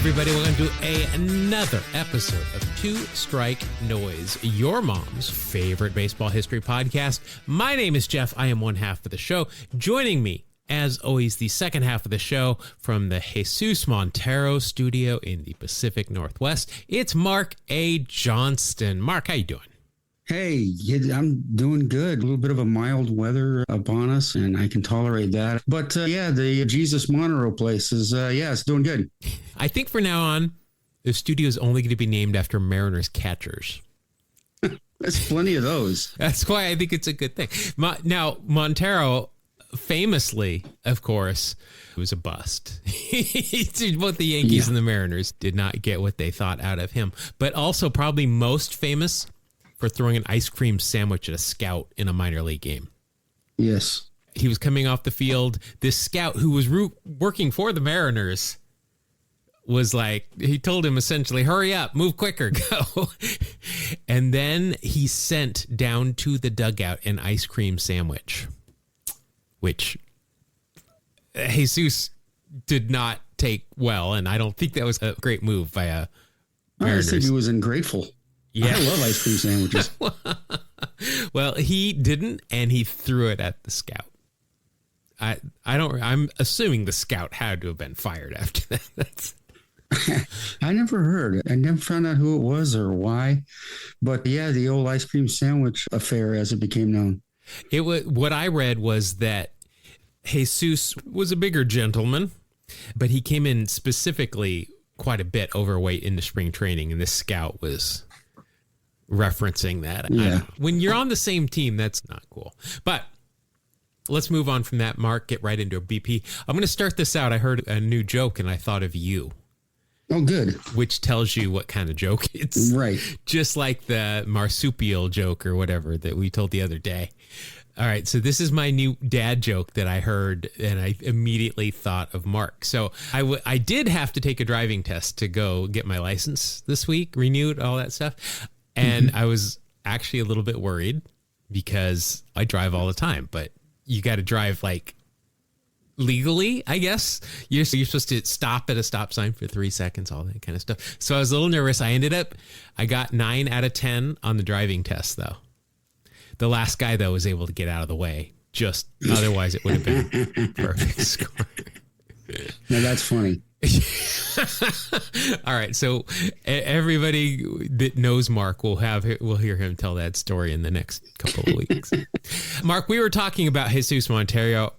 everybody. Welcome to another episode of Two Strike Noise, your mom's favorite baseball history podcast. My name is Jeff. I am one half of the show. Joining me, as always, the second half of the show from the Jesus Montero studio in the Pacific Northwest, it's Mark A. Johnston. Mark, how you doing? Hey, I'm doing good. A little bit of a mild weather upon us, and I can tolerate that. But the Jesus Monero place is, it's doing good. I think from now on, the studio is only going to be named after Mariners catchers. There's plenty of those. That's why I think it's a good thing. Now, Montero, famously, of course, was a bust. Both the Yankees and the Mariners did not get what they thought out of him. But also probably most famous for throwing an ice cream sandwich at a scout in a minor league game. Yes. He was coming off the field. This scout who was working for the Mariners was like, he told him essentially, hurry up, move quicker, go. And then he sent down to the dugout an ice cream sandwich, which Jesus did not take well. And I don't think that was a great move by a Mariners. I think he was ungrateful. Yeah. I love ice cream sandwiches. Well, he didn't, and he threw it at the scout. I'm assuming the scout had to have been fired after that. I never heard. I never found out who it was or why. But yeah, the old ice cream sandwich affair, as it became known. What I read was that Jesus was a bigger gentleman, but he came in specifically quite a bit overweight into spring training, and this scout was referencing that. Yeah. When you're on the same team, that's not cool. But let's move on from that, Mark. Get right into a BP. I'm going to start this out. I heard a new joke and I thought of you. Oh, good. Which tells you what kind of joke it's. Right. Just like the marsupial joke or whatever that we told the other day. All right. So this is my new dad joke that I heard and I immediately thought of Mark. So I did have to take a driving test to go get my license this week, renewed, all that stuff. And I was actually a little bit worried because I drive all the time, but you got to drive like legally, I guess. You're supposed to stop at a stop sign for 3 seconds, all that kind of stuff. So I was a little nervous. I got 9 out of 10 on the driving test, though. The last guy, though, was able to get out of the way. Just otherwise, it would have been perfect score. Now, that's funny. All right, so everybody that knows Mark will hear him tell that story in the next couple of weeks. Mark, we were talking about Jesus Montero.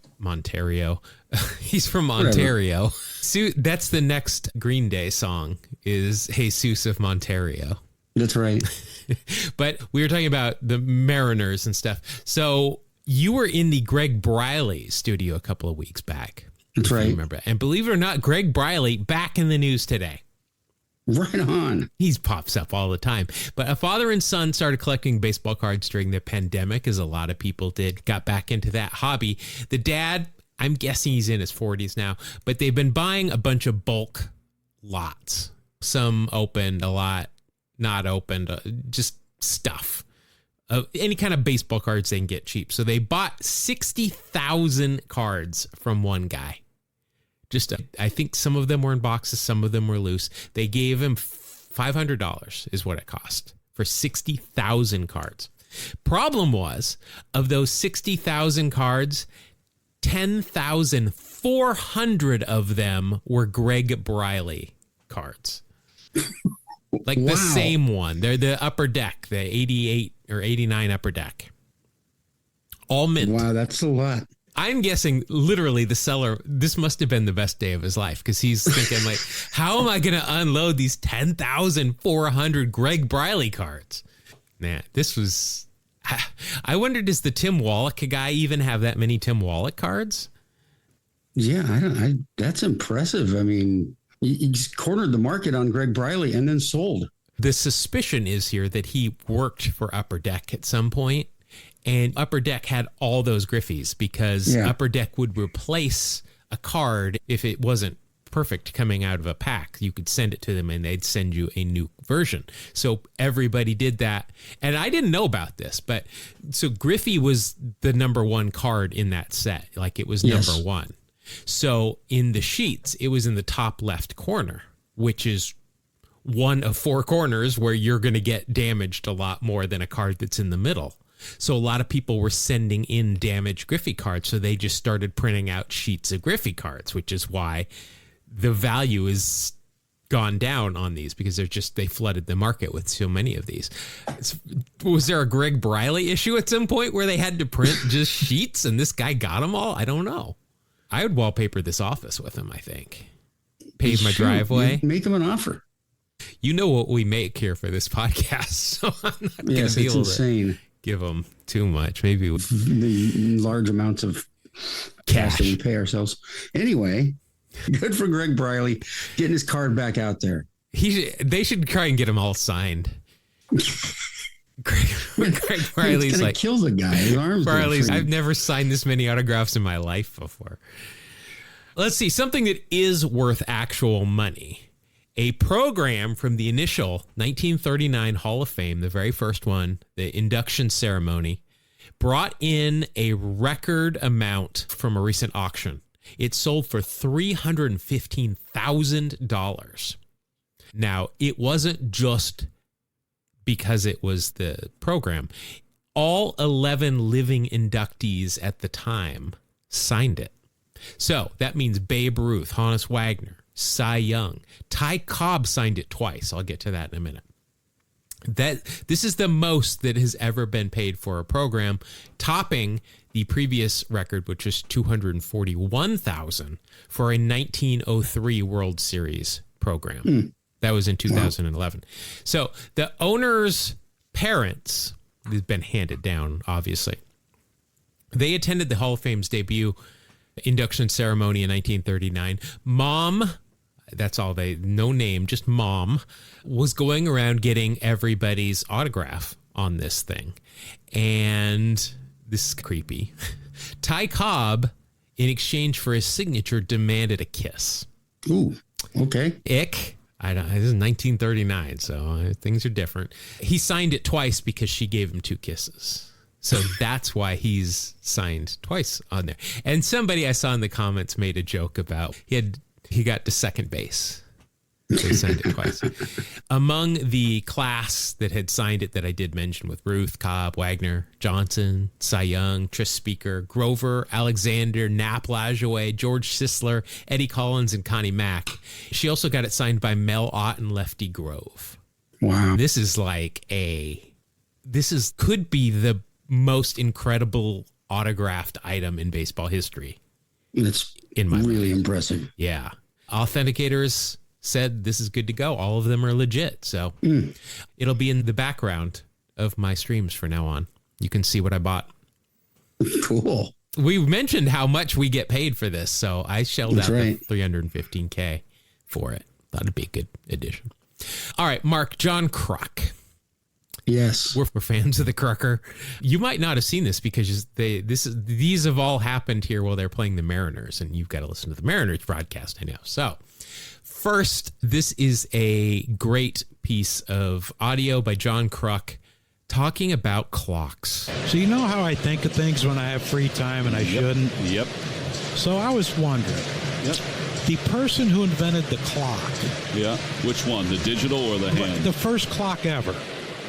He's from Ontario. So that's the next Green Day song is Jesus of Montero. That's right. But we were talking about the Mariners and stuff. So you were in the Greg Briley studio a couple of weeks back. That's right. Remember, and believe it or not, Greg Briley back in the news today. Right on. He pops up all the time. But a father and son started collecting baseball cards during the pandemic, as a lot of people did, got back into that hobby. The dad, I'm guessing he's in his 40s now, but they've been buying a bunch of bulk lots. Some opened, a lot not opened, just stuff. Any kind of baseball cards they can get cheap. So they bought 60,000 cards from one guy. I think some of them were in boxes, some of them were loose. They gave him $500 is what it cost for 60,000 cards. Problem was, of those 60,000 cards, 10,400 of them were Greg Briley cards. Like Wow. The same one. They're the upper deck, the 88 or 89 upper deck. All mint. Wow, that's a lot. I'm guessing literally the seller, this must have been the best day of his life because he's thinking like, how am I going to unload these 10,400 Greg Briley cards? Nah, this was, I wonder, does the Tim Wallach guy even have that many Tim Wallach cards? Yeah, that's impressive. I mean, he's cornered the market on Greg Briley and then sold. The suspicion is here that he worked for Upper Deck at some point. And Upper Deck had all those Griffies because Upper Deck would replace a card if it wasn't perfect coming out of a pack. You could send it to them and they'd send you a new version. So everybody did that. And I didn't know about this, but so Griffey was the number one card in that set. Like it was number one. So in the sheets, it was in the top left corner. which is one of four corners where you're going to get damaged a lot more than a card that's in the middle. So a lot of people were sending in damaged Griffey cards, so they just started printing out sheets of Griffey cards, which is why the value is gone down on these, because they flooded the market with so many of these. Was there a Greg Briley issue at some point where they had to print just sheets and this guy got them all? I don't know. I would wallpaper this office with him, I think. Pave my driveway. Make him an offer. You know what we make here for this podcast, so I'm not going to be able to give them too much. Maybe the large amounts of cash that we pay ourselves. Anyway, good for Greg Briley getting his card back out there. They should try and get him all signed. Greg Briley's like, kill the guy. His arms. Briley's, I've never signed this many autographs in my life before. Let's see, something that is worth actual money. A program from the initial 1939 Hall of Fame, the very first one, the induction ceremony, brought in a record amount from a recent auction. It sold for $315,000. Now, it wasn't just because it was the program. All 11 living inductees at the time signed it. So that means Babe Ruth, Honus Wagner, Cy Young. Ty Cobb signed it twice. I'll get to that in a minute. This is the most that has ever been paid for a program, topping the previous record, which was $241,000 for a 1903 World Series program. That was in 2011. Wow. So the owner's parents, has been handed down, obviously. They attended the Hall of Fame's debut induction ceremony in 1939. Mom, that's all no name, just Mom, was going around getting everybody's autograph on this thing. And this is creepy. Ty Cobb, in exchange for his signature, demanded a kiss. Ooh, okay. Ick. This is 1939, so things are different. He signed it twice because she gave him 2 kisses. So that's why he's signed twice on there. And somebody I saw in the comments made a joke about he got to second base. So he signed it twice. Among the class that had signed it that I did mention with Ruth, Cobb, Wagner, Johnson, Cy Young, Tris Speaker, Grover, Alexander, Knapp Lajoie, George Sisler, Eddie Collins, and Connie Mack. She also got it signed by Mel Ott and Lefty Grove. Wow. This could be the most incredible autographed item in baseball history. It's really impressive. Yeah. Authenticators said this is good to go. All of them are legit. So it'll be in the background of my streams from now on. You can see what I bought. Cool. We mentioned how much we get paid for this, so I shelled out the $315K for it. Thought it'd be a good addition. All right, Mark, John Kruk. Yes. We're fans of the Krucker. You might not have seen this because these have all happened here while they're playing the Mariners, and you've got to listen to the Mariners broadcast, I know. So first, this is a great piece of audio by John Kruk talking about clocks. So you know how I think of things when I have free time and I shouldn't? Yep. So I was wondering. Yep. The person who invented the clock. Yeah. Which one, the digital or the hand? The first clock ever.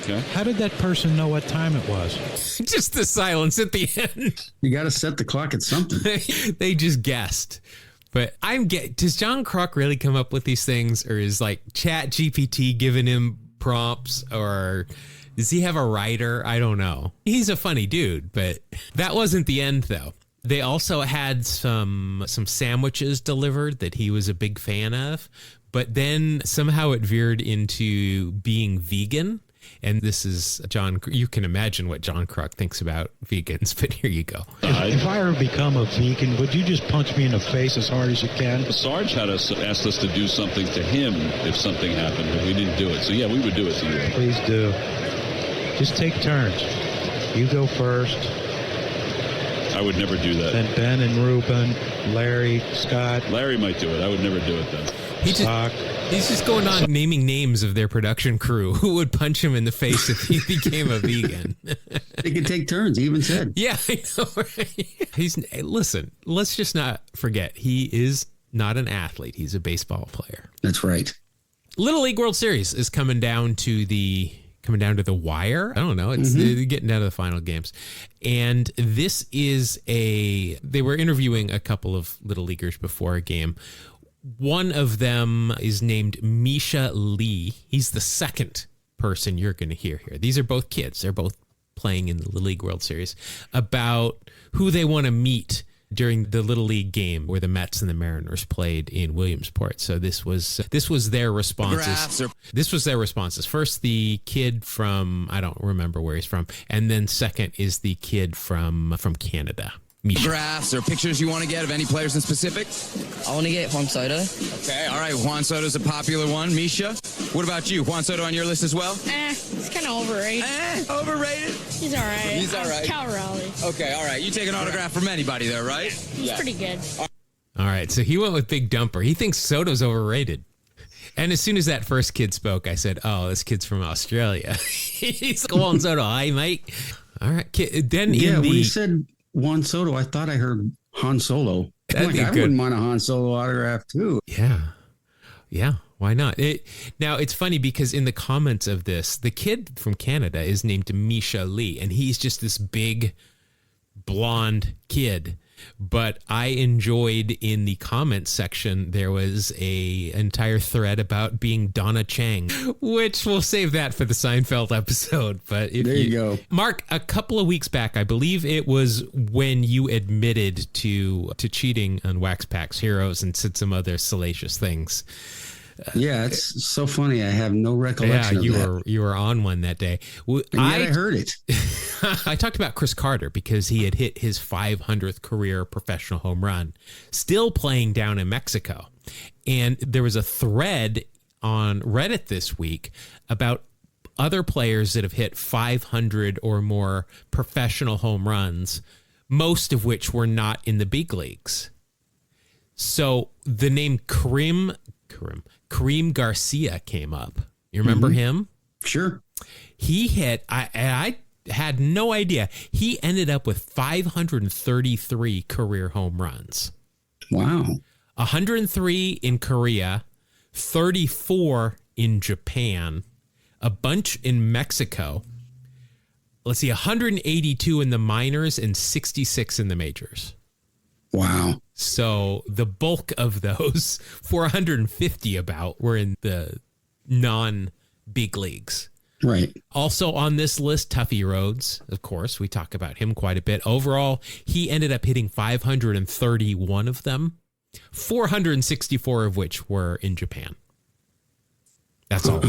Okay. How did that person know what time it was? Just the silence at the end. You got to set the clock at something. They just guessed. But does John Kruk really come up with these things, or is like Chat GPT giving him prompts, or does he have a writer? I don't know. He's a funny dude, but that wasn't the end though. They also had some sandwiches delivered that he was a big fan of, but then somehow it veered into being vegan. And this is John. You can imagine what John Kruk thinks about vegans, but here you go. If I ever become a vegan, would you just punch me in the face as hard as you can? Sarge asked us to do something to him if something happened, but we didn't do it. So, yeah, we would do it to you. Please do. Just take turns. You go first. I would never do that. Then Ben and Ruben, Larry, Scott. Larry might do it. I would never do it, though. He's just going on naming names of their production crew who would punch him in the face if he became a vegan. They can take turns, he even said. Yeah, I know. Right? Listen, let's just not forget, he is not an athlete. He's a baseball player. That's right. Little League World Series is coming down to the wire. I don't know. It's getting down to the final games. And this is they were interviewing a couple of little leaguers before a game. One of them is named Misha Lee. He's the second person you're going to hear here. These are both kids. They're both playing in the Little League World Series, about who they want to meet during the Little League game where the Mets and the Mariners played in Williamsport. So this was their responses. This was their responses. First, the kid from, I don't remember where he's from, and then second is the kid from Canada. Graphs or pictures you want to get of any players in specific? I want to get Juan Soto. Okay, all right. Juan Soto's a popular one. Misha, what about you? Juan Soto on your list as well? He's kind of overrated. Overrated? He's all right. He's all right. Cal Raleigh. Okay, all right. You take an autograph from anybody there, right? He's pretty good. All right, so he went with Big Dumper. He thinks Soto's overrated. And as soon as that first kid spoke, I said, "Oh, this kid's from Australia." He's like, Juan Soto, hi, mate. All right, then when you said Juan Soto, I thought I heard Han Solo. I wouldn't mind a Han Solo autograph too. Yeah. Why not? Now, it's funny because in the comments of this, the kid from Canada is named Misha Lee, and he's just this big, blonde kid. But I enjoyed in the comments section, there was a entire thread about being Donna Chang, which we'll save that for the Seinfeld episode. But there you go. Mark, a couple of weeks back, I believe it was when you admitted to cheating on Wax Packs Heroes and said some other salacious things. Yeah, it's so funny. I have no recollection of that. You were on one that day. I heard it. I talked about Chris Carter because he had hit his 500th career professional home run, still playing down in Mexico. And there was a thread on Reddit this week about other players that have hit 500 or more professional home runs, most of which were not in the big leagues. So the name Kareem Garcia came up. You remember him? Sure. He hit, I had no idea. He ended up with 533 career home runs. Wow. 103 in Korea, 34 in Japan, a bunch in Mexico. Let's see, 182 in the minors and 66 in the majors. Wow. So the bulk of those, 450 about, were in the non-big leagues. Right. Also on this list, Tuffy Rhodes, of course. We talk about him quite a bit. Overall, he ended up hitting 531 of them, 464 of which were in Japan. That's all.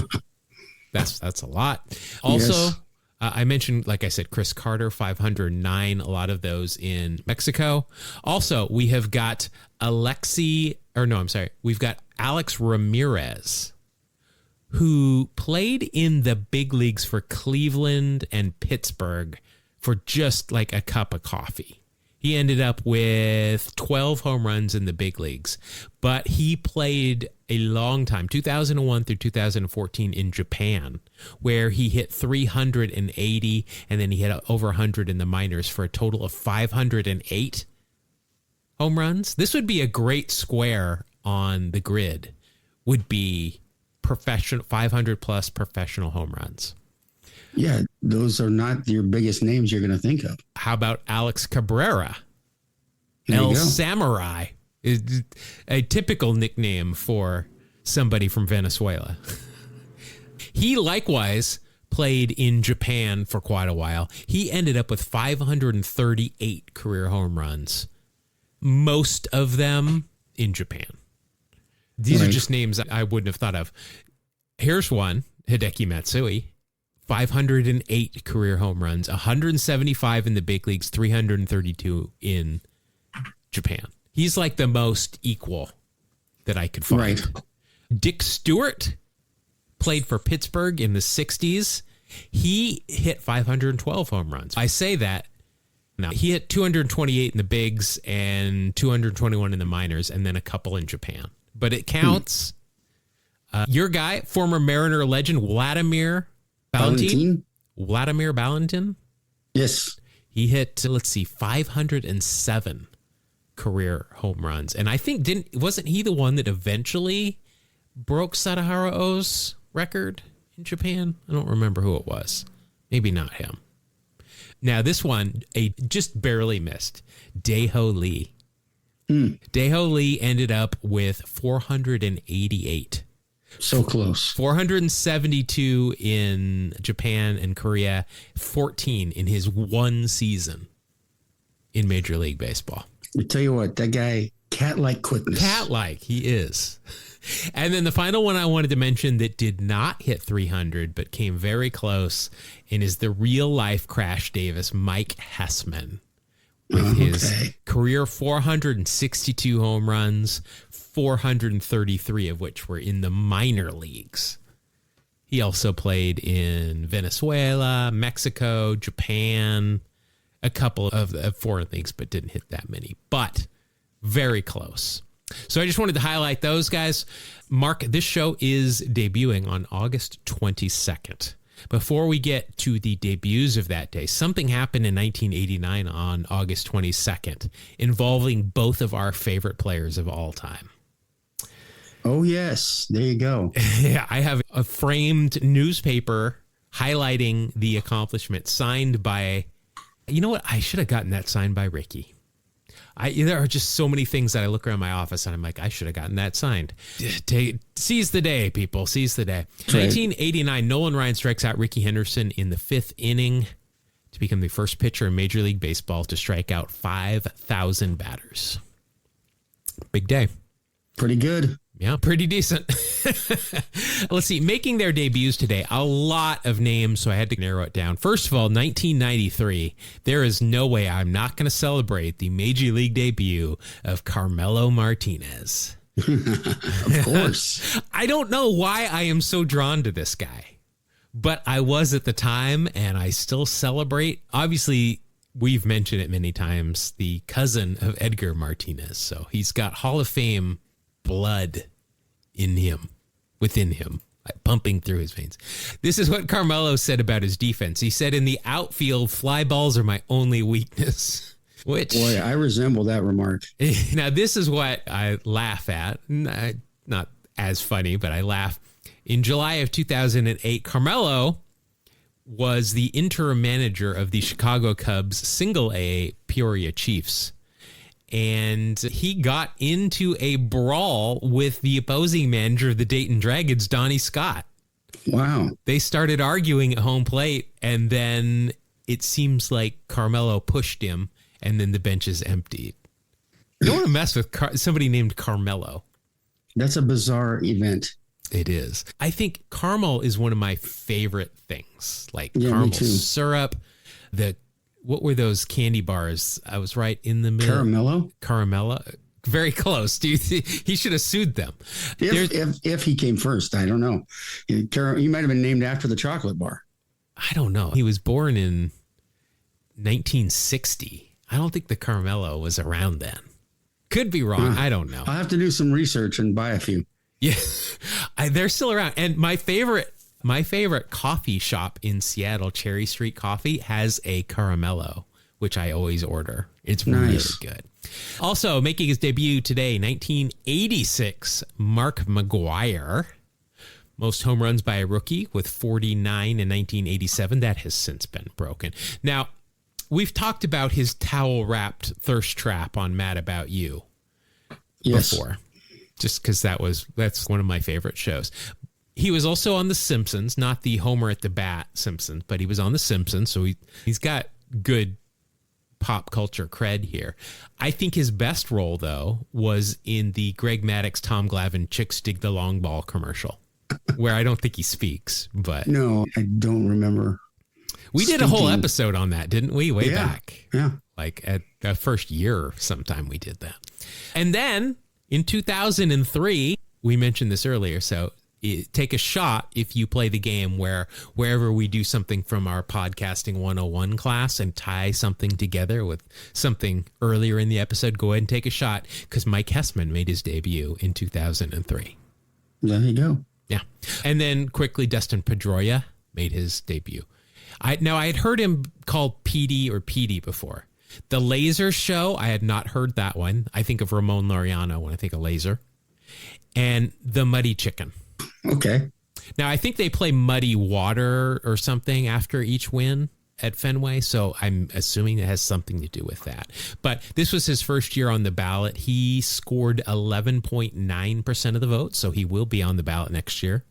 That's a lot. Also, yes. I mentioned, like I said, Chris Carter, 509, a lot of those in Mexico. Also, we have got we've got Alex Ramirez, who played in the big leagues for Cleveland and Pittsburgh for just like a cup of coffee. He ended up with 12 home runs in the big leagues, but he played a long time, 2001 through 2014 in Japan, where he hit 380, and then he hit over 100 in the minors for a total of 508 home runs. This would be a great square on the grid, would be professional 500 plus professional home runs. Yeah, those are not your biggest names you're going to think of. How about Alex Cabrera? El Samurai is a typical nickname for somebody from Venezuela. He likewise played in Japan for quite a while. He ended up with 538 career home runs, most of them in Japan. These are just names I wouldn't have thought of. Here's one, Hideki Matsui. 508 career home runs, 175 in the big leagues, 332 in Japan. He's like the most equal that I could find. Right. Dick Stewart played for Pittsburgh in the 60s. He hit 512 home runs. I say that. Now, he hit 228 in the bigs and 221 in the minors, and then a couple in Japan. But it counts. Your guy, former Mariner legend, Vladimir Valentin? Yes. He hit, 507 career home runs. And I think wasn't he the one that eventually broke Sadahara O's record in Japan. I don't remember who it was. Maybe not him. Now, this one, just barely missed. Daeho Lee. Daeho Lee ended up with 488. So close. 472 in Japan and Korea, 14 in his one season in Major League Baseball. I tell you what, that guy, cat-like quickness. Cat-like, he is. And then the final one I wanted to mention that did not hit 300, but came very close, and is the real-life Crash Davis, Mike Hessman, with his career 462 home runs, 433 of which were in the minor leagues. He also played in Venezuela, Mexico, Japan, a couple of foreign leagues, but didn't hit that many. But very close. So I just wanted to highlight those guys. Mark, this show is debuting on August 22nd. Before we get to the debuts of that day, something happened in 1989 on August 22nd involving both of our favorite players of all time. Oh, yes. There you go. Yeah, I have a framed newspaper highlighting the accomplishment signed by, you know what? I should have gotten that signed by Ricky. There are just so many things that I look around my office and I'm like, I should have gotten that signed. Seize the day, people. Seize the day. Right. 1989, Nolan Ryan strikes out Ricky Henderson in the 5th inning to become the first pitcher in Major League Baseball to strike out 5,000 batters. Big day. Pretty good. Yeah, pretty decent. Let's see. Making their debuts today, a lot of names, so I had to narrow it down. First of all, 1993, there is no way I'm not going to celebrate the Major League debut of Carmelo Martinez. Of course. I don't know why I am so drawn to this guy, but I was at the time, and I still celebrate. Obviously, we've mentioned it many times, the cousin of Edgar Martinez. So he's got Hall of Fame blood within him, pumping through his veins. This is what Carmelo said about his defense. He said, in the outfield, fly balls are my only weakness. Which, boy, I resemble that remark. Now, this is what I laugh at. Not as funny, but I laugh. In July of 2008, Carmelo was the interim manager of the Chicago Cubs single A Peoria Chiefs. And he got into a brawl with the opposing manager of the Dayton Dragons, Donnie Scott. Wow. They started arguing at home plate, and then it seems like Carmelo pushed him, and then the benches emptied. You don't want to mess with somebody named Carmelo. That's a bizarre event. It is. I think caramel is one of my favorite things, like caramel syrup, what were those candy bars? I was right in the middle. Caramello? Very close. Do you think he should have sued them? If he came first, I don't know. He might have been named after the chocolate bar. I don't know. He was born in 1960. I don't think the Caramello was around then. Could be wrong. I don't know. I'll have to do some research and buy a few. Yeah, they're still around. And my favorite coffee shop in Seattle, Cherry Street Coffee, has a Caramello, which I always order. It's really good. Also, making his debut today, 1986, Mark McGwire. Most home runs by a rookie with 49 in 1987. That has since been broken. Now, we've talked about his towel-wrapped thirst trap on Mad About You before, just because that's one of my favorite shows. He was also on The Simpsons, not the Homer at the Bat Simpsons, but he was on The Simpsons, so he's got good pop culture cred here. I think his best role, though, was in the Greg Maddux, Tom Glavine Chicks Dig the Long Ball commercial, where I don't think he speaks. But no, I don't remember. We did a whole episode on that, didn't we? Way back. Yeah. Like at the first year sometime we did that. And then in 2003, we mentioned this earlier, so take a shot if you play the game wherever we do something from our podcasting 101 class and tie something together with something earlier in the episode. Go ahead and take a shot, because Mike Hessman made his debut in 2003. There you go. Yeah. And then quickly, Dustin Pedroia made his debut. I had heard him called PD or PD before. The Laser Show, I had not heard that one. I think of Ramon Laureano when I think of Laser. and the Muddy Chicken. Okay. Now, I think they play Muddy Water or something after each win at Fenway, so I'm assuming it has something to do with that. But this was his first year on the ballot. He scored 11.9% of the vote, so he will be on the ballot next year.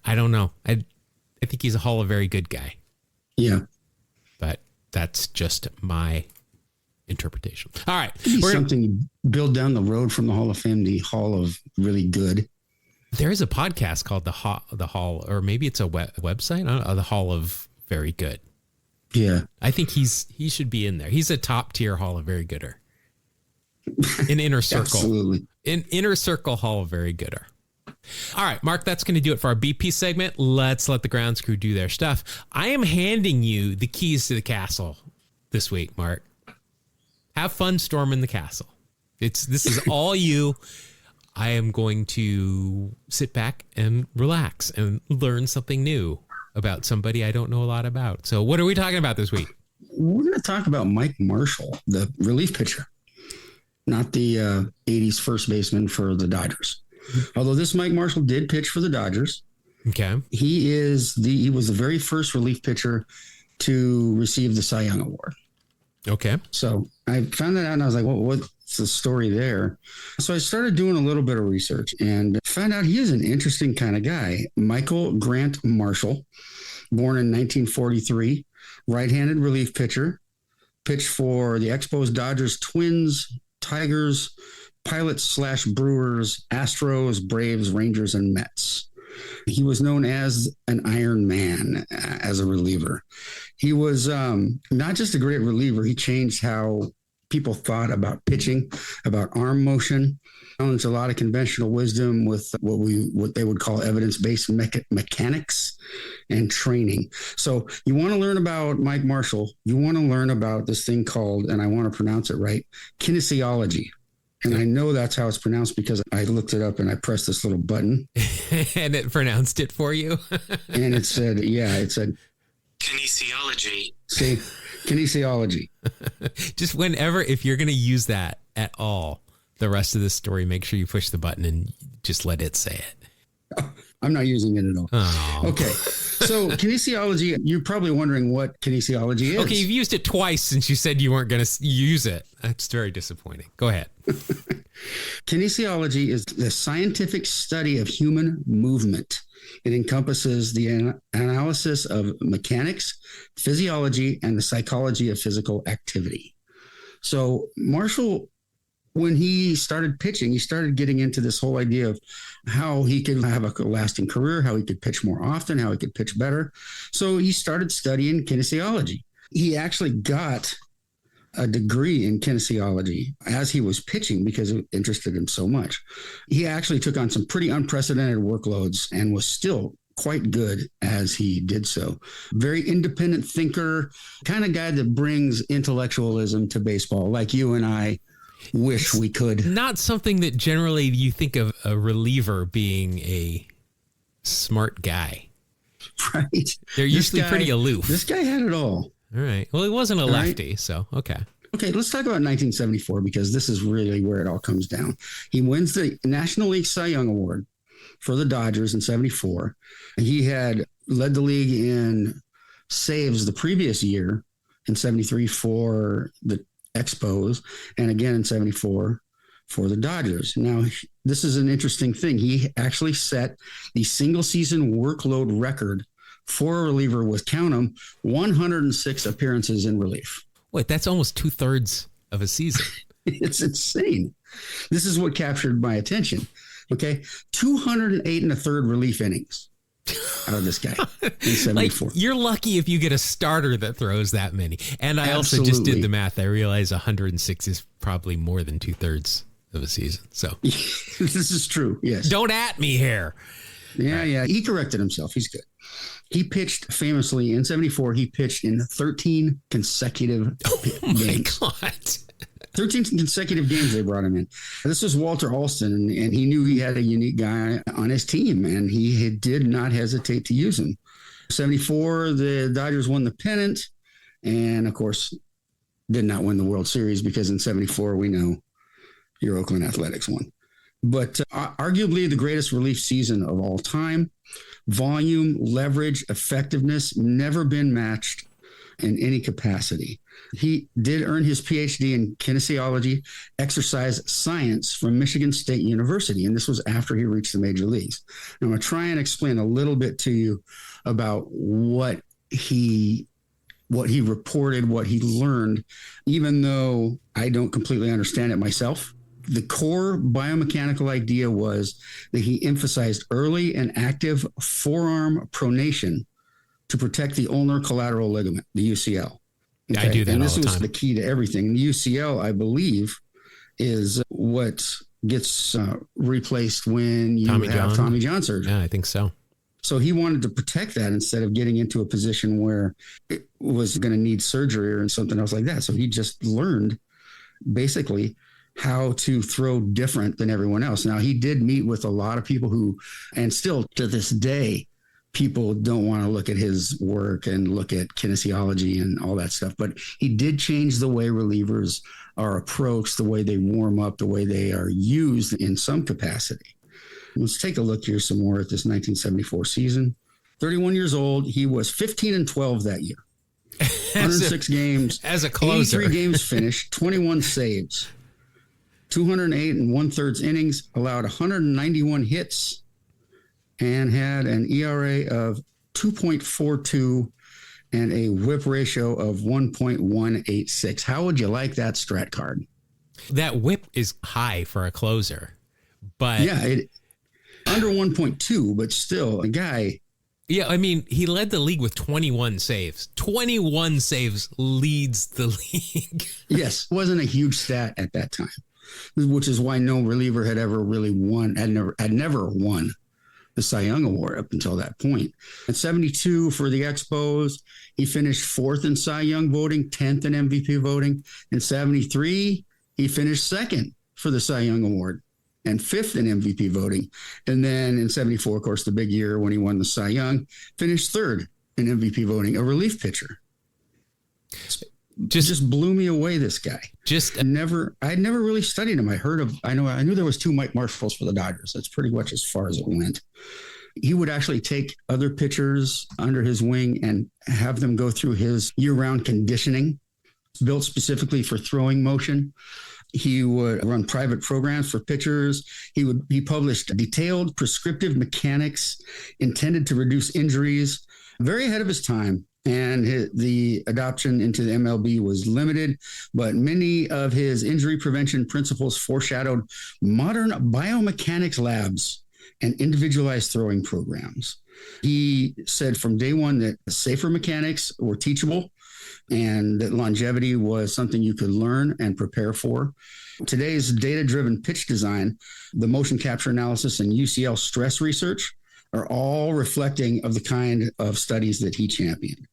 I don't know. I think he's a Hall of Very Good guy. Yeah. But that's just my interpretation. All right. Something build down the road from the Hall of Fame, the Hall of Really Good. There is a podcast called the Hall, or maybe it's a website. I don't know, the Hall of Very Good. Yeah. I think he should be in there. He's a top tier Hall of Very Gooder. In Inner Circle. Absolutely. In Inner Circle Hall of Very Gooder. All right, Mark, that's going to do it for our BP segment. Let's let the grounds crew do their stuff. I am handing you the keys to the castle this week, Mark. Have fun storming the castle. This is all you. I am going to sit back and relax and learn something new about somebody I don't know a lot about. So what are we talking about this week? We're going to talk about Mike Marshall, the relief pitcher, not the 80s first baseman for the Dodgers. Although this Mike Marshall did pitch for the Dodgers. Okay. He was the very first relief pitcher to receive the Cy Young Award. Okay. So I found that out and I was like, well, what's the story there? So I started doing a little bit of research and found out he is an interesting kind of guy. Michael Grant Marshall, born in 1943, right-handed relief pitcher, pitched for the Expos, Dodgers, Twins, Tigers, Pilots/Brewers, Astros, Braves, Rangers, and Mets. He was known as an Iron Man as a reliever. He was not just a great reliever. He changed how people thought about pitching, about arm motion. Challenged a lot of conventional wisdom with what they would call evidence-based mechanics and training. So you want to learn about Mike Marshall. You want to learn about this thing called, and I want to pronounce it right, kinesiology. And I know that's how it's pronounced because I looked it up and I pressed this little button. And it pronounced it for you? And it said kinesiology. See, kinesiology. Just whenever, if you're going to use that at all, the rest of the story, make sure you push the button and just let it say it. I'm not using it at all. Oh. Okay. So kinesiology, you're probably wondering what kinesiology is. Okay, you've used it twice since you said you weren't going to use it. That's very disappointing. Go ahead. Kinesiology is the scientific study of human movement. It encompasses the analysis of mechanics, physiology, and the psychology of physical activity. So Marshall, when he started pitching, he started getting into this whole idea of how he could have a lasting career, how he could pitch more often, how he could pitch better. So he started studying kinesiology. He actually got a degree in kinesiology as he was pitching because it interested him so much. He actually took on some pretty unprecedented workloads and was still quite good as he did so. Very independent thinker, kind of guy that brings intellectualism to baseball, like you and I wish we could. Not something that generally you think of a reliever being a smart guy. Right. They're usually pretty aloof. This guy had it all. All right. Well, he wasn't a lefty, so okay. Okay, let's talk about 1974 because this is really where it all comes down. He wins the National League Cy Young Award for the Dodgers in 74. He had led the league in saves the previous year in 73 for the Expos and again in 74 for the Dodgers. Now, this is an interesting thing. He actually set the single season workload record for a reliever with, count them, 106 appearances in relief. Wait, that's almost 2/3 of a season. It's insane. This is what captured my attention. Okay. 208 and a third relief innings out of this guy in 74. Like, you're lucky if you get a starter that throws that many. And I also just Absolutely. did the math. I realize 106 is probably more than 2/3 of a season. So This is true. Yes. don't at me here. Yeah. He corrected himself. He's good. He pitched famously in 74. He pitched in 13 consecutive games. Oh my God. 13 consecutive games they brought him in. This was Walter Alston, and he knew he had a unique guy on his team, and he did not hesitate to use him. 74, the Dodgers won the pennant, and of course, did not win the World Series because in 74, we know your Oakland Athletics won. But arguably the greatest relief season of all time. Volume, leverage, effectiveness, never been matched in any capacity. He did earn his PhD in kinesiology, exercise science from Michigan State University, and this was after he reached the major leagues. I'm going to try and explain a little bit to you about what he reported, what he learned, even though I don't completely understand it myself. The core biomechanical idea was that he emphasized early and active forearm pronation to protect the ulnar collateral ligament, the UCL. Okay? I do that all the time. And this was the key to everything. The UCL, I believe, is what gets replaced when you have Tommy John surgery. Yeah, I think so. So he wanted to protect that instead of getting into a position where it was going to need surgery or something else like that. So he just learned basically how to throw different than everyone else. Now, he did meet with a lot of people who, and still to this day, people don't want to look at his work and look at kinesiology and all that stuff. But he did change the way relievers are approached, the way they warm up, the way they are used in some capacity. Let's take a look here some more at this 1974 season. 31 years old. He was 15-12 that year. 106 games. As a closer. 83 games finished, 21 saves. 208 and 1/3 innings, allowed 191 hits, and had an ERA of 2.42 and a whip ratio of 1.186. How would you like that strat card? That whip is high for a closer, but yeah, under 1.2, but still a guy. Yeah, I mean, he led the league with 21 saves. 21 saves leads the league. Yes, wasn't a huge stat at that time, which is why no reliever had ever really won, had never won the Cy Young Award up until that point. At 72 for the Expos, he finished 4th in Cy Young voting, 10th in MVP voting. In 73, he finished 2nd for the Cy Young Award and 5th in MVP voting. And then in 74, of course, the big year when he won the Cy Young, finished 3rd in MVP voting, a relief pitcher. Just blew me away, this guy. I'd never really studied him. I knew there was 2 Mike Marshalls for the Dodgers. That's pretty much as far as it went. He would actually take other pitchers under his wing and have them go through his year-round conditioning, built specifically for throwing motion. He would run private programs for pitchers. He published detailed prescriptive mechanics intended to reduce injuries, very ahead of his time. And the adoption into the MLB was limited, but many of his injury prevention principles foreshadowed modern biomechanics labs and individualized throwing programs. He said from day one that safer mechanics were teachable and that longevity was something you could learn and prepare for. Today's data-driven pitch design, the motion capture analysis, and UCL stress research are all reflecting of the kind of studies that he championed.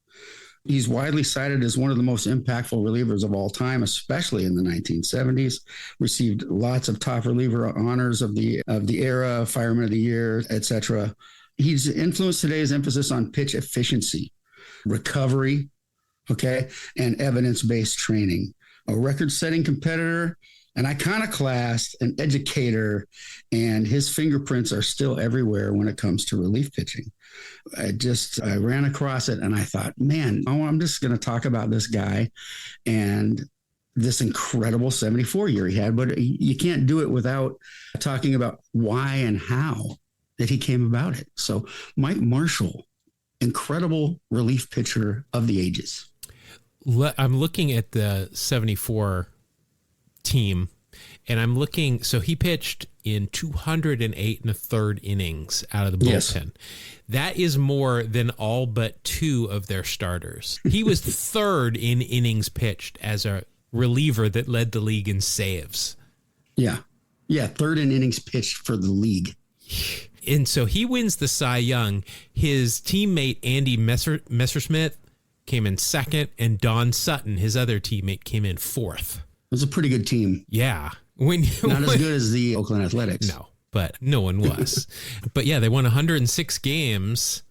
He's widely cited as one of the most impactful relievers of all time, especially in the 1970s. Received lots of top reliever honors of the era, Fireman of the Year, etc. He's influenced today's emphasis on pitch efficiency, recovery, and evidence-based training. A record-setting competitor, an iconoclast, an educator, and his fingerprints are still everywhere when it comes to relief pitching. I ran across it and I thought, man, I'm just going to talk about this guy and this incredible 74 year he had, but you can't do it without talking about why and how that he came about it. So Mike Marshall, incredible relief pitcher of the ages. I'm looking at the 74 team, and I'm looking. So he pitched in 208 1/3 innings out of the bullpen. Yes. That is more than all but 2 of their starters. He was 3rd in innings pitched as a reliever that led the league in saves. Yeah, 3rd in innings pitched for the league. And so he wins the Cy Young. His teammate Andy Messersmith came in 2nd, and Don Sutton, his other teammate, came in 4th. It was a pretty good team. Yeah. Not as good as the Oakland Athletics. No, but no one was. But yeah, they won 106 games.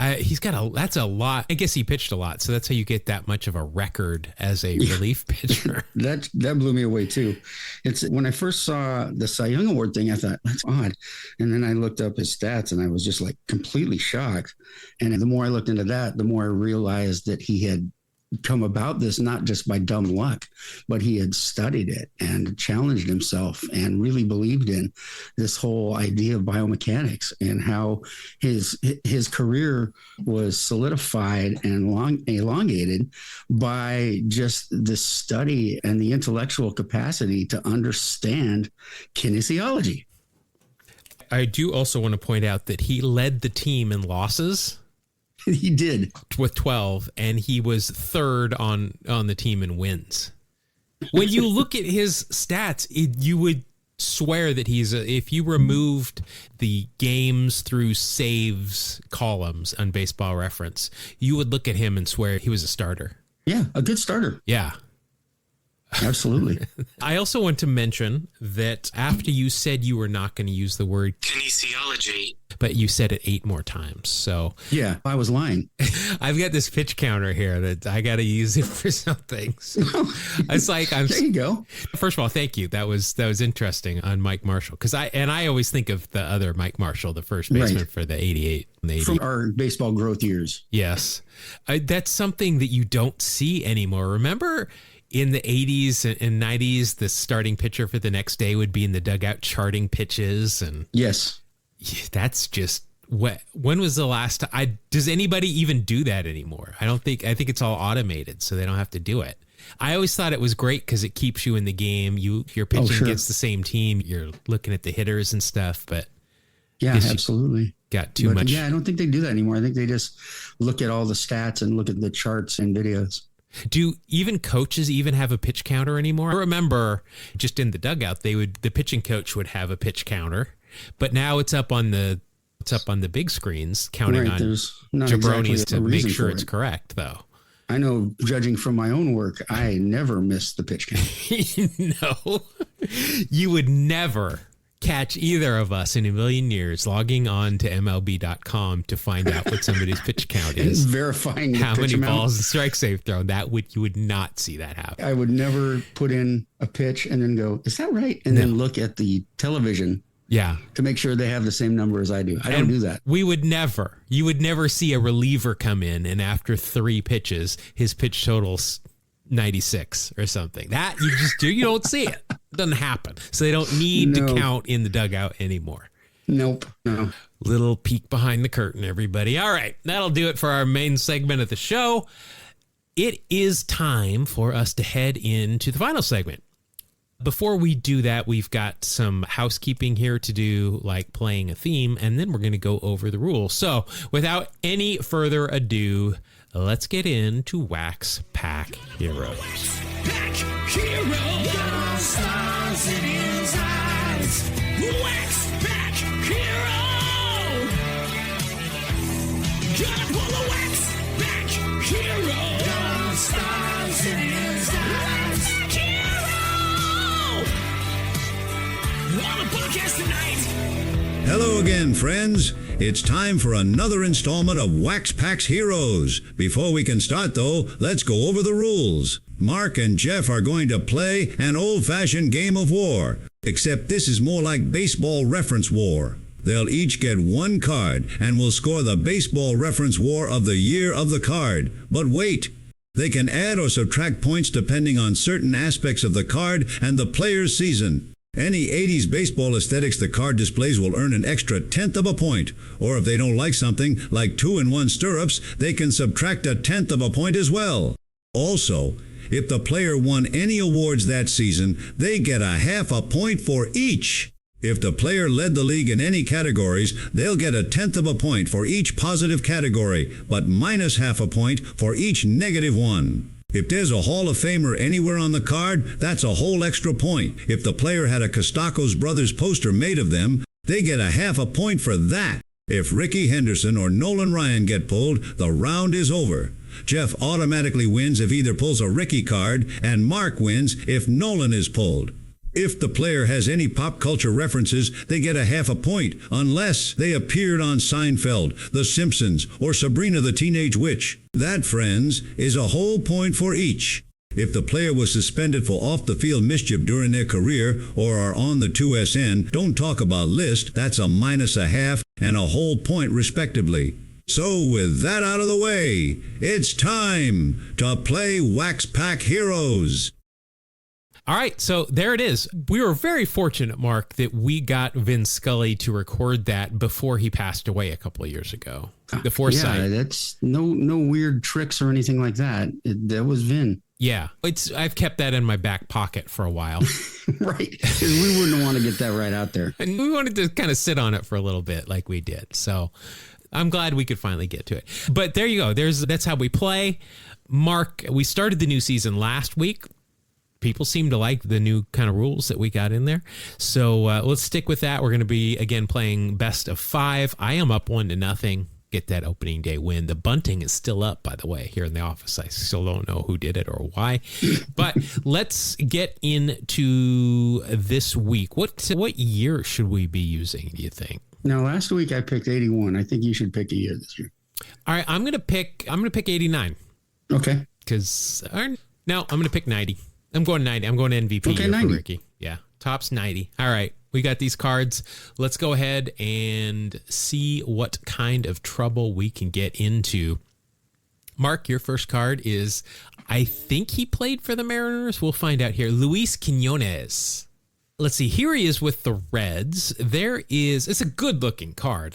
That's a lot. I guess he pitched a lot, so that's how you get that much of a record as a relief pitcher. That blew me away too. It's when I first saw the Cy Young Award thing, I thought that's odd, and then I looked up his stats, and I was just like completely shocked. And the more I looked into that, the more I realized that he had come about this not just by dumb luck, but he had studied it and challenged himself and really believed in this whole idea of biomechanics and how his career was solidified and elongated by just the study and the intellectual capacity to understand kinesiology. I do also want to point out that he led the team in losses. He did with 12, and he was third on the team in wins. When you look at his stats, you would swear that if you removed the games through saves columns on Baseball Reference, you would look at him and swear he was a starter. Yeah, a good starter. Yeah. Absolutely. I also want to mention that after you said you were not going to use the word kinesiology, but you said it 8 more times. So yeah, I was lying. I've got this pitch counter here that I got to use it for something. So it's like there you go. First of all, thank you. That was interesting on Mike Marshall, because I always think of the other Mike Marshall, the first baseman for the 88 and the 80. From our baseball growth years. Yes, that's something that you don't see anymore. Remember, in the 80s and 90s, the starting pitcher for the next day would be in the dugout charting pitches. And yes, that's just when was the last time? Does anybody even do that anymore? I think it's all automated, so they don't have to do it. I always thought it was great because it keeps you in the game. If you're pitching against the same team, you're looking at the hitters and stuff. But yeah, absolutely. Got too much. Yeah, I don't think they do that anymore. I think they just look at all the stats and look at the charts and videos. Do even coaches even have a pitch counter anymore? I remember just in the dugout, the pitching coach would have a pitch counter, but now it's up on the big screens counting on jabronis to make sure it's correct, though. I know, judging from my own work, I never miss the pitch count. No, you would never catch either of us in a million years logging on to MLB.com to find out what somebody's pitch count is. Verifying how many amount. balls and strikes they've thrown. You would not see that happen. I would never put in a pitch and then go, is that right? And then look at the television. Yeah. To make sure they have the same number as I do. I don't do that. You would never see a reliever come in and after 3 pitches, his pitch total's 96 or something. That you don't see it. It doesn't happen. So they don't need to count in the dugout anymore. Nope. No. Little peek behind the curtain, everybody. All right. That'll do it for our main segment of the show. It is time for us to head into the final segment. Before we do that, we've got some housekeeping here to do, like playing a theme, and then we're going to go over the rules. So without any further ado, let's get into Wax Pack Heroes. Wax Pack Heroes, stars in his eyes. Wax Pack Hero. Gotta pull a Wax Pack Hero. Stars in his eyes. Wax Pack Hero. On the podcast tonight. Hello again, friends. It's time for another installment of Wax Pack's Heroes. Before we can start, though, let's go over the rules. Mark and Jeff are going to play an old-fashioned game of war, except this is more like baseball reference war. They'll each get 1 card, and will score the baseball reference war of the year of the card. But wait! They can add or subtract points depending on certain aspects of the card and the player's season. Any 80s baseball aesthetics the card displays will earn an extra 1/10 of a point. Or if they don't like something, like 2-in-1 stirrups, they can subtract a 1/10 of a point as well. Also, if the player won any awards that season, they get a 1/2 a point for each. If the player led the league in any categories, they'll get a 1/10 of a point for each positive category, but minus 1/2 a point for each negative one. If there's a Hall of Famer anywhere on the card, that's a whole extra point. If the player had a Costacos Brothers poster made of them, they get a 1/2 a point for that. If Ricky Henderson or Nolan Ryan get pulled, the round is over. Jeff automatically wins if either pulls a Ricky card, and Mark wins if Nolan is pulled. If the player has any pop culture references, they get a half a point, unless they appeared on Seinfeld, The Simpsons, or Sabrina the Teenage Witch. That, friends, is a whole point for each. If the player was suspended for off-the-field mischief during their career or are on the 2SN, don't talk about list, that's a minus a half and a whole point respectively. So with that out of the way, it's time to play Wax Pack Heroes. All right, so there it is. We were very fortunate, Mark, that we got Vin Scully to record that before he passed away a couple of years ago. The foresight. Yeah, that's no weird tricks or anything like that. That was Vin. Yeah, I've kept that in my back pocket for a while. Right, because we wouldn't want to get that right out there. And we wanted to kind of sit on it for a little bit like we did. So I'm glad we could finally get to it. But there you go. That's how we play. Mark, we started the new season last week. People seem to like the new kind of rules that we got in there. So let's stick with that. We're going to be, again, playing best of 5. I am up 1-0. Get that opening day win. The bunting is still up, by the way, here in the office. I still don't know who did it or why. But let's get into this week. What year should we be using, do you think? Now, last week I picked 81. I think you should pick a year this year. All right, I'm gonna pick 89. Okay. I'm gonna pick 90. I'm going 90. I'm going MVP okay, here 90. for Ricky. Yeah, top's 90. All right, we got these cards. Let's go ahead and see what kind of trouble we can get into. Mark, your first card is, I think he played for the Mariners. We'll find out here. Luis Quinones. Let's see. Here he is with the Reds. It's a good looking card.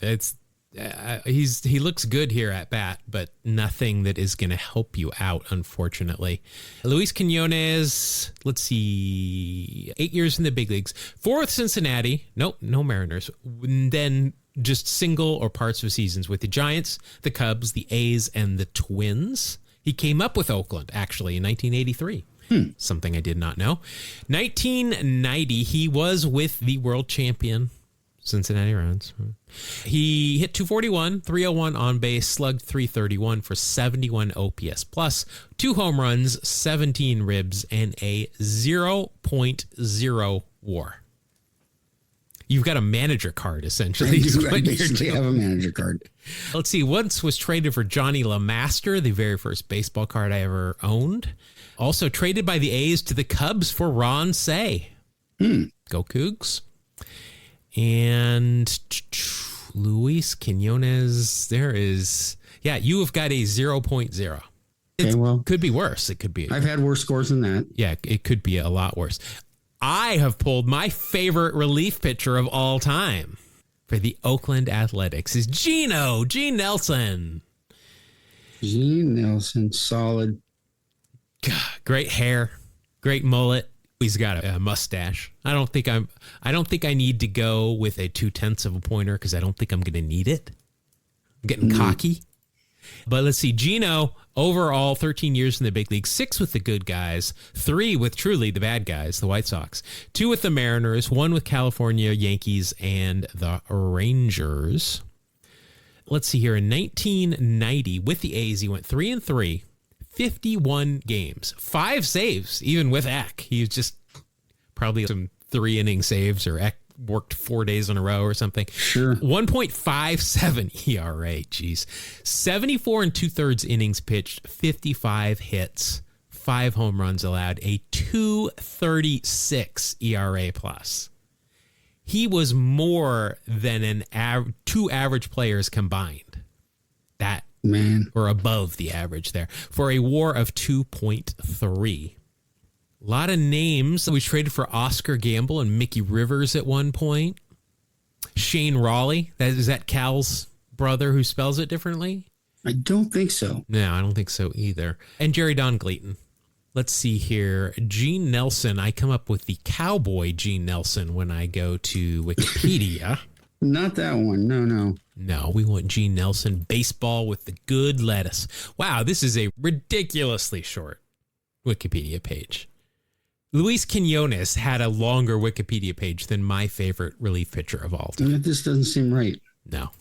He looks good here at bat, but nothing that is going to help you out, unfortunately. Luis Quinones, let's see, 8 years in the big leagues. 4 with Cincinnati. Nope, no Mariners. And then just single or parts of seasons with the Giants, the Cubs, the A's, and the Twins. He came up with Oakland, actually, in 1983. Something I did not know. 1990, he was with the world champion Cincinnati Reds. He hit 241, 301 on base, slugged 331 for 71 OPS plus, 2 home runs, 17 ribs, and a 0.0 WAR. You've got a manager card, essentially. I basically have a manager card. Let's see. Once was traded for Johnny LeMaster, the very first baseball card I ever owned. Also traded by the A's to the Cubs for Ron Say. Go Cougs. And Luis Quinones, you have got a 0.0. It could be worse. It could be. I've had worse scores than that. Yeah, it could be a lot worse. I have pulled my favorite relief pitcher of all time for the Oakland Athletics is Gene Nelson. Gene Nelson, solid. God, great hair, great mullet. He's got a mustache. I don't think I need to go with a 0.2 of a pointer because I don't think I'm going to need it. I'm getting cocky. But let's see. Gino, overall, 13 years in the big league, 6 with the good guys, 3 with truly the bad guys, the White Sox, 2 with the Mariners, 1 with California Yankees and the Rangers. Let's see here. In 1990, with the A's, he went 3-3. 51 games, 5 saves, even with Eck. He was just probably some 3-inning saves, or Eck worked 4 days in a row or something. Sure. 1.57 ERA. Geez. 74 2/3 innings pitched, 55 hits, 5 home runs allowed, a 2.36 ERA plus. He was more than 2 average players combined. That man, or above the average there, for a WAR of 2.3. A lot of names. We traded for Oscar Gamble and Mickey Rivers at one point. Shane Raleigh. Is that Cal's brother who spells it differently? I don't think so. No, I don't think so either. And Jerry Don Gleaton. Let's see here. Gene Nelson. I come up with the Cowboy Gene Nelson when I go to Wikipedia. Not that one. No. No, we want Gene Nelson, baseball with the good lettuce. Wow, this is a ridiculously short Wikipedia page. Luis Quinones had a longer Wikipedia page than my favorite relief pitcher of all time. This doesn't seem right. No,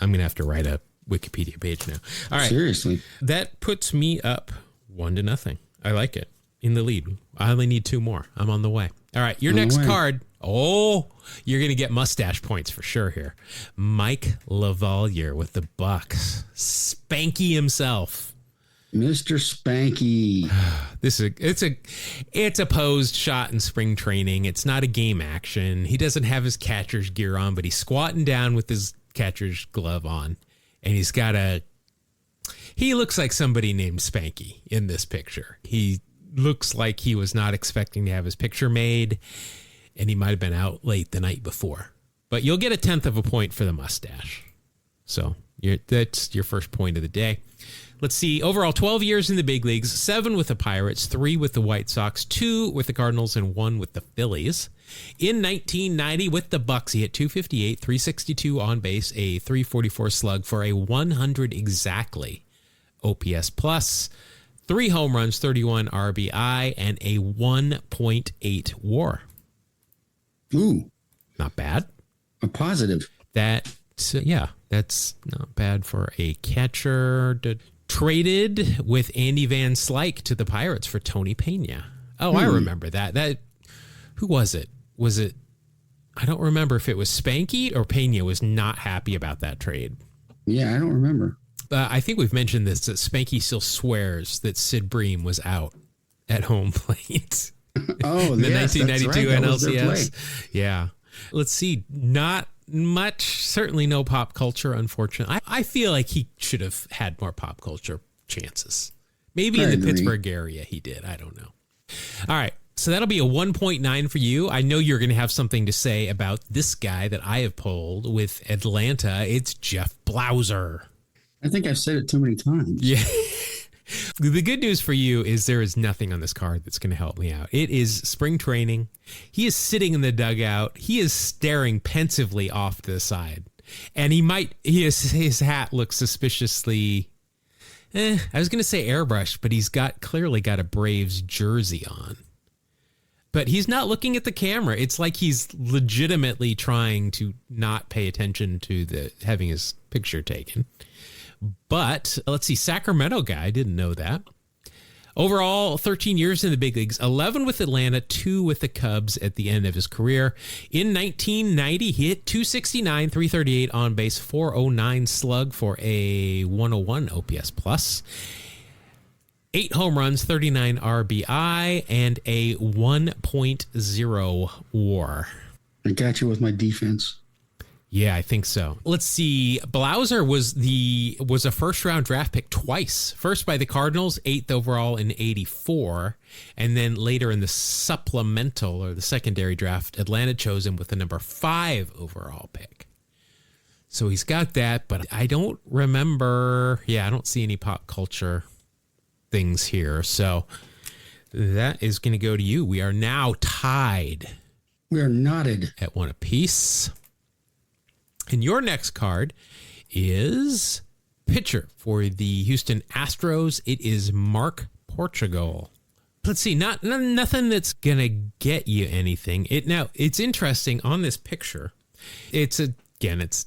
I'm going to have to write a Wikipedia page now. All right. Seriously. That puts me up 1-0. I like it. In the lead. I only need 2 more. I'm on the way. All right, your next card. Oh, you're going to get mustache points for sure here. Mike LaValliere with the Bucks. Spanky himself. Mr. Spanky. It's a posed shot in spring training. It's not a game action. He doesn't have his catcher's gear on, but he's squatting down with his catcher's glove on, and he looks like somebody named Spanky in this picture. He looks like he was not expecting to have his picture made, and he might have been out late the night before. But you'll get 1/10 of a point for the mustache. So that's your first point of the day. Let's see. Overall, 12 years in the big leagues, 7 with the Pirates, 3 with the White Sox, 2 with the Cardinals, and 1 with the Phillies. In 1990, with the Bucks, he hit .258, .362 on base, a .344 slug for a 100 exactly OPS plus, 3 home runs, 31 RBI, and a 1.8 WAR. Ooh. Not bad. A positive. That's not bad for a catcher. Traded with Andy Van Slyke to the Pirates for Tony Pena. Oh, I remember that. Who was it? I don't remember if it was Spanky or Pena was not happy about that trade. Yeah, I don't remember. I think we've mentioned this, that Spanky still swears that Sid Bream was out at home plate. Oh, the yes, 1992 that's right. That was their NLCS. play. Yeah. Let's see. Not much, certainly no pop culture, unfortunately. I feel like he should have had more pop culture chances. Maybe in the Pittsburgh area he did. I don't know. All right. So that'll be a 1.9 for you. I know you're going to have something to say about this guy that I have pulled with Atlanta. It's Jeff Blauser. I think I've said it too many times. Yeah. The good news for you is there is nothing on this card that's going to help me out. It is spring training. He is sitting in the dugout. He is staring pensively off to the side. And his hat looks suspiciously, I was going to say airbrushed, but he's clearly got a Braves jersey on. But he's not looking at the camera. It's like he's legitimately trying to not pay attention to having his picture taken. But let's see, Sacramento guy, didn't know that. Overall, 13 years in the big leagues, 11 with Atlanta, 2 with the Cubs at the end of his career. In 1990, he hit .269, .338 on base, .409 slug for a 101 OPS plus, 8 home runs, 39 RBI, and a 1.0 WAR. I got you with my defense. Yeah, I think so. Let's see. Blauser was a first-round draft pick twice. First by the Cardinals, 8th overall in '84, and then later in the supplemental or the secondary draft, Atlanta chose him with the number 5 overall pick. So he's got that, but I don't remember. Yeah, I don't see any pop culture things here. So that is going to go to you. We are now tied. We are knotted at 1 apiece. And your next card is pitcher for the Houston Astros. It is Mark Portugal. Let's see, nothing that's gonna get you anything. It's interesting on this picture. It's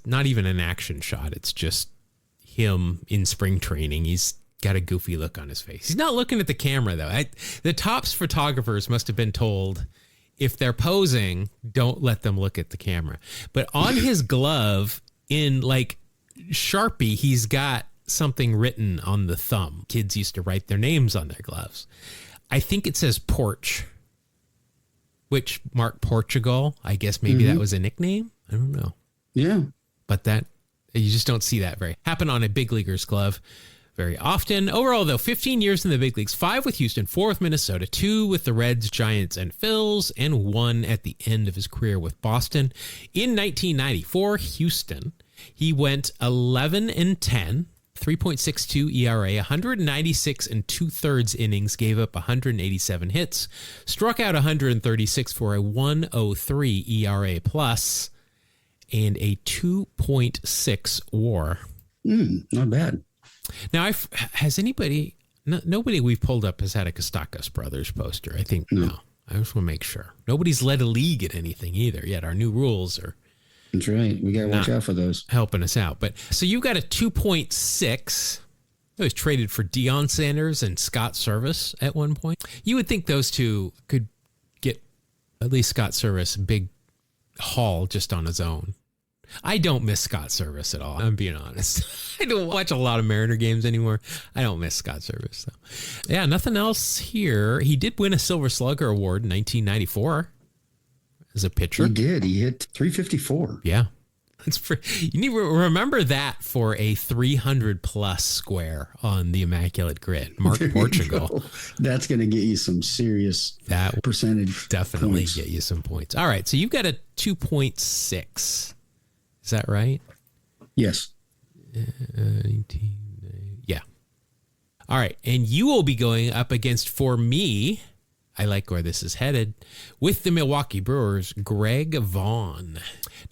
not even an action shot. It's just him in spring training. He's got a goofy look on his face. He's not looking at the camera though. The Topps photographers must have been told, if they're posing, don't let them look at the camera. But on his glove, in like Sharpie, he's got something written on the thumb. Kids used to write their names on their gloves. I think it says Porch, which Mark Portugal, I guess maybe that was a nickname. I don't know. Yeah. But you just don't see that happen on a big leaguer's glove very often. Overall, though, 15 years in the big leagues, 5 with Houston, 4 with Minnesota, 2 with the Reds, Giants, and Phils, and 1 at the end of his career with Boston. In 1994, Houston, he went 11-10, 3.62 ERA, 196 and 2/3 innings, gave up 187 hits, struck out 136 for a 103 ERA plus, and a 2.6 WAR. Not bad. Now, has anybody, nobody we've pulled up has had a Kostakis Brothers poster. I think no. I just want to make sure. Nobody's led a league at anything either yet. Our new rules are. That's right. We got to watch out for those. Helping us out. But so you got a 2.6. It was traded for Deion Sanders and Scott Service at one point. You would think those two could get At least Scott Service, big haul just on his own. I don't miss Scott Service at all. I'm being honest. I don't watch a lot of Mariner games anymore. I don't miss Scott Service. So. Yeah, nothing else here. He did win a Silver Slugger Award in 1994 as a pitcher. He did. He hit 354. Yeah. You need to remember that for a 300-plus square on the Immaculate Grid. Mark Portugal. That's going to get you some serious percentage. Definitely points. Get you some points. All right, so you've got a 2.6. Is that right? Yes. 19, yeah. All right, and you will be going up against, for me, I like where this is headed, with the Milwaukee Brewers, Greg Vaughn.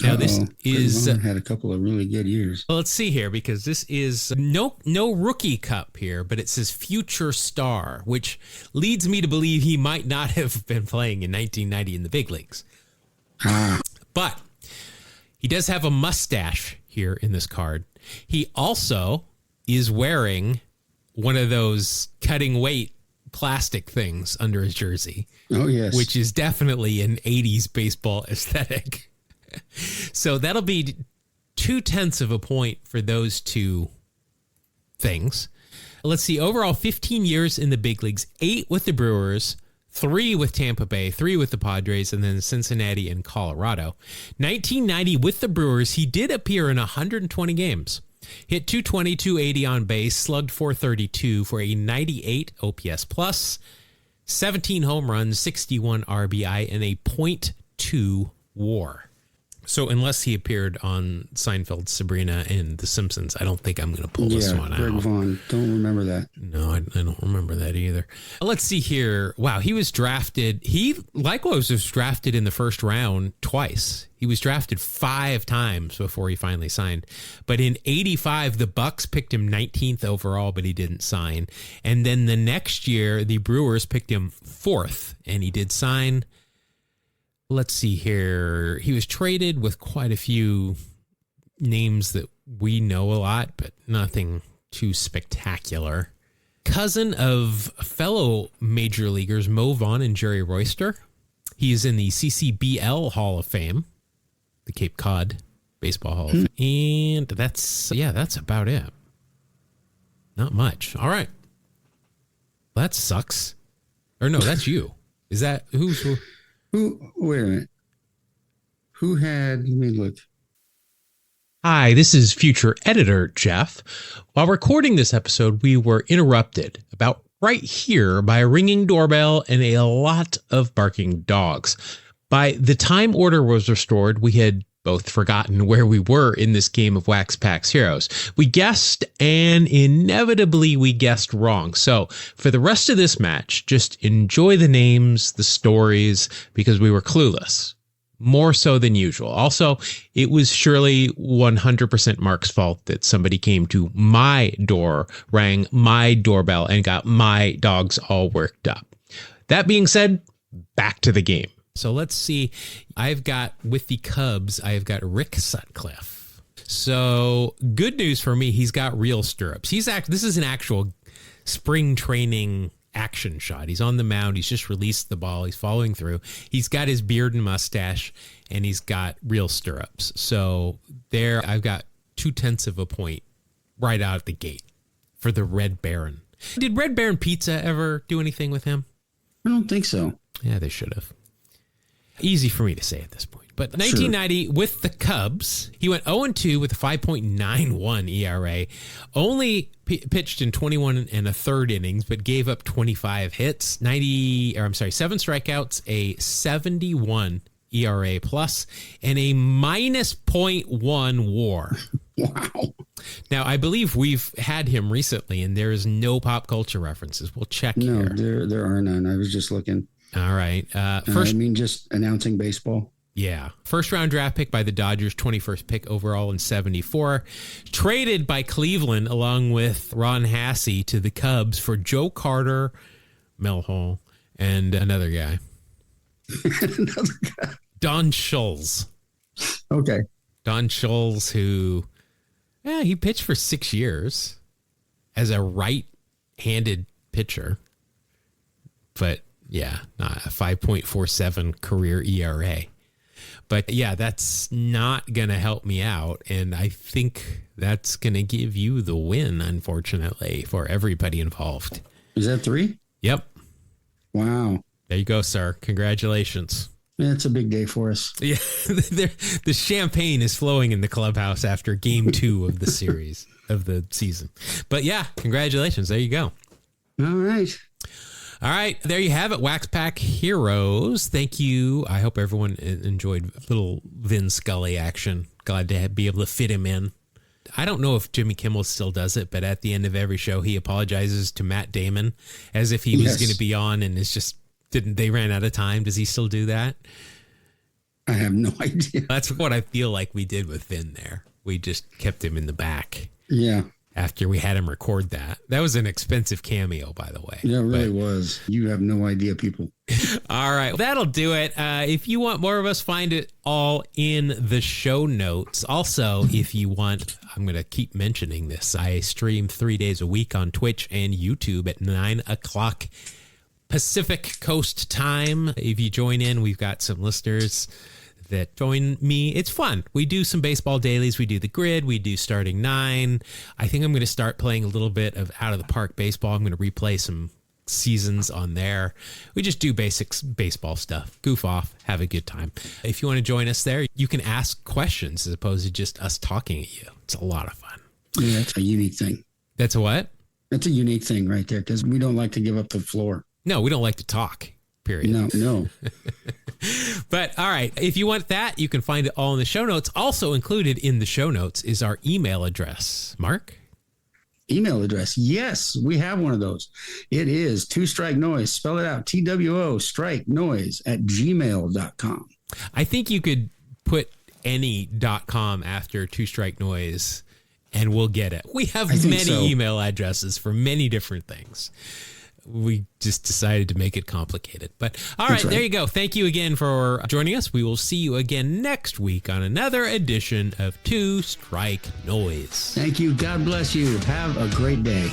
Now, this is... Greg Vaughn had a couple of really good years. Well, let's see here, because this is no rookie cup here, but it says future star, which leads me to believe he might not have been playing in 1990 in the big leagues. But he does have a mustache here in this card. He also is wearing one of those cutting weight plastic things under his jersey. Oh, yes. Which is definitely an 80s baseball aesthetic. So that'll be 0.2 of a point for those two things. Let's see. Overall, 15 years in the big leagues, 8 with the Brewers, 3 with Tampa Bay, 3 with the Padres, and then Cincinnati and Colorado. 1990 with the Brewers, he did appear in 120 games. Hit 220, 280 on base, slugged 432 for a 98 OPS plus, 17 home runs, 61 RBI, and a .2 WAR. So unless he appeared on Seinfeld, Sabrina, and The Simpsons, I don't think I'm going to pull this one Greg out. Vaughn. Don't remember that. No, I don't remember that either. Let's see here. Wow, he was drafted. He likewise was drafted in the first round twice. He was drafted 5 times before he finally signed. But in 85, the Bucks picked him 19th overall, but he didn't sign. And then the next year, the Brewers picked him 4th, and he did sign. Let's see here. He was traded with quite a few names that we know a lot, but nothing too spectacular. Cousin of fellow major leaguers Mo Vaughn and Jerry Royster. He is in the CCBL Hall of Fame, the Cape Cod Baseball Hall of Fame. And that's about it. Not much. All right. That sucks. Or no, that's you. Is that who's... Wait a minute. Who had, let me look. Hi, this is future editor Jeff. While recording this episode, we were interrupted about right here by a ringing doorbell and a lot of barking dogs. By the time order was restored, we had both forgotten where we were in this game of Wax Packs Heroes. We guessed, and inevitably we guessed wrong. So for the rest of this match, just enjoy the names, the stories, because we were clueless. More so than usual. Also, it was surely 100% Mark's fault that somebody came to my door, rang my doorbell, and got my dogs all worked up. That being said, back to the game. So let's see. I've got, with the Cubs, I've got Rick Sutcliffe. So good news for me, he's got real stirrups. This is an actual spring training action shot. He's on the mound. He's just released the ball. He's following through. He's got his beard and mustache, and he's got real stirrups. So there, I've got 0.2 of a point right out the gate for the Red Baron. Did Red Baron Pizza ever do anything with him? I don't think so. Yeah, they should have. Easy for me to say at this point. But 1990 with the Cubs, he went 0-2 with a 5.91 ERA. Only pitched in 21 and a third innings, but gave up 25 hits, 7 strikeouts, a 71 ERA plus, and a minus .1 WAR. Wow. Now, I believe we've had him recently, and there is no pop culture references. We'll check here. No, there are none. I was just looking. All right. Just announcing baseball. Yeah. First round draft pick by the Dodgers, 21st pick overall in 74. Traded by Cleveland along with Ron Hassey to the Cubs for Joe Carter, Mel Hall, and another guy. Don Schultz. Okay. Don Schultz, who he pitched for 6 years as a right-handed pitcher. But Yeah, not a 5.47 career ERA. But yeah, that's not going to help me out. And I think that's going to give you the win, unfortunately, for everybody involved. Is that 3? Yep. Wow. There you go, sir. Congratulations. It's a big day for us. Yeah, the champagne is flowing in the clubhouse after game 2 of the series, of the season. But yeah, congratulations. There you go. All right. All right, there you have it, Wax Pack Heroes. Thank you. I hope everyone enjoyed little Vin Scully action. Glad to be able to fit him in. I don't know if Jimmy Kimmel still does it, but at the end of every show, he apologizes to Matt Damon as if he was going to be on and is just, they ran out of time. Does he still do that? I have no idea. That's what I feel like we did with Vin there. We just kept him in the back. Yeah. After we had him record that. That was an expensive cameo, by the way. Yeah, it really was. You have no idea, people. All right. That'll do it. If you want more of us, find it all in the show notes. Also, if you want, I'm going to keep mentioning this. I stream 3 days a week on Twitch and YouTube at 9 o'clock Pacific Coast time. If you join in, we've got some listeners that join me. It's fun. We do some baseball dailies. We do the grid. We do starting 9. I think I'm going to start playing a little bit of out of the park baseball. I'm going to replay some seasons on there. We just do basic baseball stuff, goof off, have a good time. If you want to join us there, you can ask questions as opposed to just us talking at you. It's a lot of fun. Yeah, that's a unique thing. That's a what? That's a unique thing right there, because we don't like to give up the floor. No, we don't like to talk. Period. No. But all right, if you want that, you can find it all in the show notes. Also included in the show notes is our email address. Mark? Email address. Yes, we have one of those. It is Two Strike Noise. Spell it out. TWO strike noise @gmail.com. I think you could put any .com after Two Strike Noise and we'll get it. We have many email addresses for many different things. We just decided to make it complicated. But all right, there you go. Thank you again for joining us. We will see you again next week on another edition of Two Strike Noise. Thank you. God bless you. Have a great day.